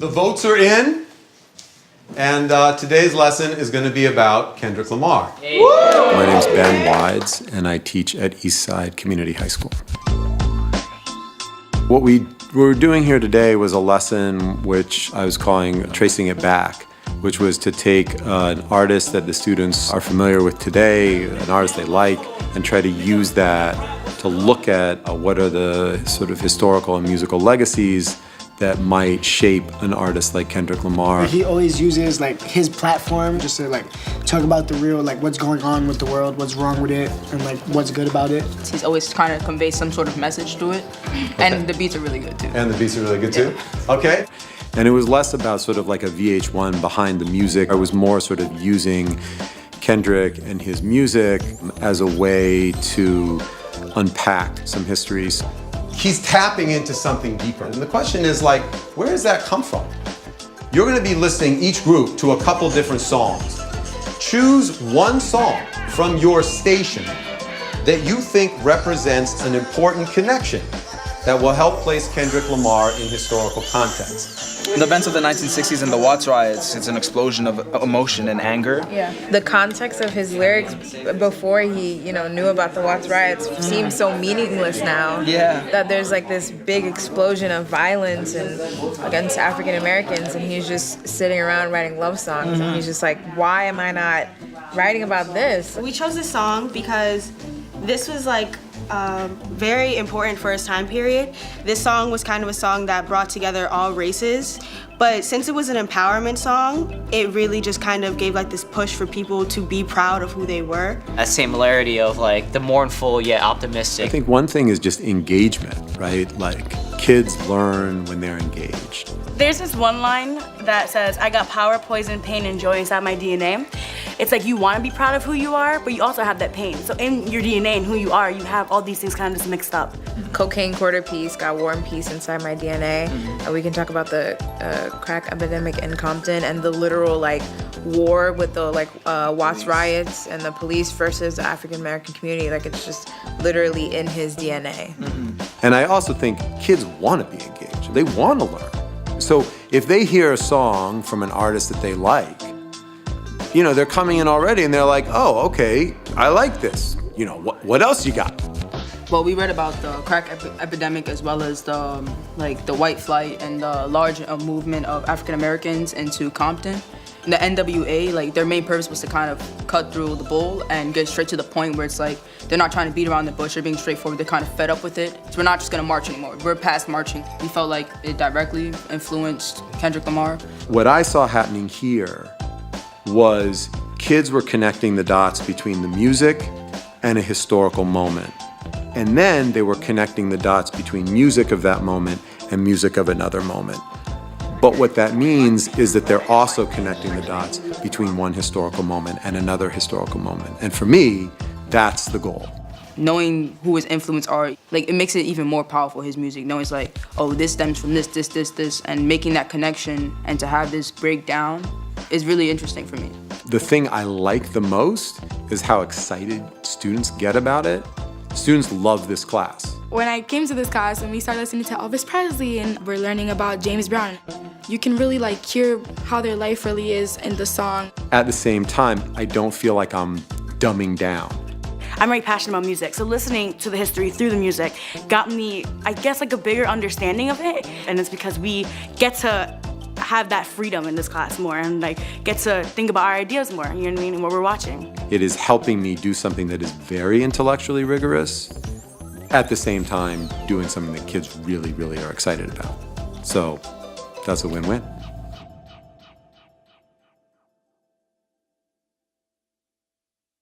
The votes are in, and today's lesson is going to be about Kendrick Lamar. My name's Ben Wides, and I teach at Eastside Community High School. What we were doing here today was a lesson which I was calling Tracing It Back, which was to take an artist that the students are familiar with today, an artist they like, and try to use that to look at what are the sort of historical and musical legacies that might shape an artist like Kendrick Lamar. He always uses like his platform just to like talk about the real, like what's going on with the world, what's wrong with it, and like what's good about it. He's always trying to convey some sort of message to it. Okay. And the beats are really good too. And the beats are really good too? Okay. And it was less about sort of like a VH1 behind the music. I was more sort of using Kendrick and his music as a way to unpack some histories. He's tapping into something deeper. And the question is like, where does that come from? You're gonna be listening each group to a couple different songs. Choose one song from your station that you think represents an important connection that will help place Kendrick Lamar in historical context. The events of the 1960s and the Watts riots, it's an explosion of emotion and anger. Yeah. The context of his lyrics before he, knew about the Watts riots seems so meaningless now. Yeah. That there's like this big explosion of violence and against African Americans, and he's just sitting around writing love songs, and he's just like, why am I not writing about this? We chose this song because this was like very important for his time period. This song was kind of a song that brought together all races, but since it was an empowerment song, it really just kind of gave like this push for people to be proud of who they were. A similarity of like the mournful yet optimistic. I think one thing is just engagement, right? Like kids learn when they're engaged. There's this one line that says, I got power, poison, pain, and joy inside my DNA. It's like you want to be proud of who you are, but you also have that pain. So in your DNA and who you are, you have all these things kind of just mixed up. Cocaine quarter piece, got war and peace inside my DNA. And we can talk about the crack epidemic in Compton and the literal like war with the Watts riots and the police versus the African American community. Like it's just literally in his DNA. And I also think kids want to be engaged. They want to learn. So if they hear a song from an artist that they like, they're coming in already and they're like, oh, okay, I like this. What else you got? Well, we read about the crack epidemic as well as the white flight and the large movement of African Americans into Compton. And the NWA, their main purpose was to kind of cut through the bull and get straight to the point where it's like they're not trying to beat around the bush, they're being straightforward, they're kind of fed up with it. So we're not just gonna march anymore, we're past marching. We felt like it directly influenced Kendrick Lamar. What I saw happening here was kids were connecting the dots between the music and a historical moment. And then they were connecting the dots between music of that moment and music of another moment. But what that means is that they're also connecting the dots between one historical moment and another historical moment. And for me, that's the goal. Knowing who his influence are, it makes it even more powerful, his music. Knowing it's like, oh, this stems from this, and making that connection and to have this breakdown is really interesting for me. The thing I like the most is how excited students get about it. Students love this class. When I came to this class and we started listening to Elvis Presley and we're learning about James Brown, you can really hear how their life really is in the song. At the same time, I don't feel like I'm dumbing down. I'm very passionate about music, so listening to the history through the music got me, I guess, a bigger understanding of it. And it's because we get to have that freedom in this class more and get to think about our ideas more, you know what I mean, and what we're watching. It is helping me do something that is very intellectually rigorous, at the same time doing something that kids really, really are excited about. So that's a win-win.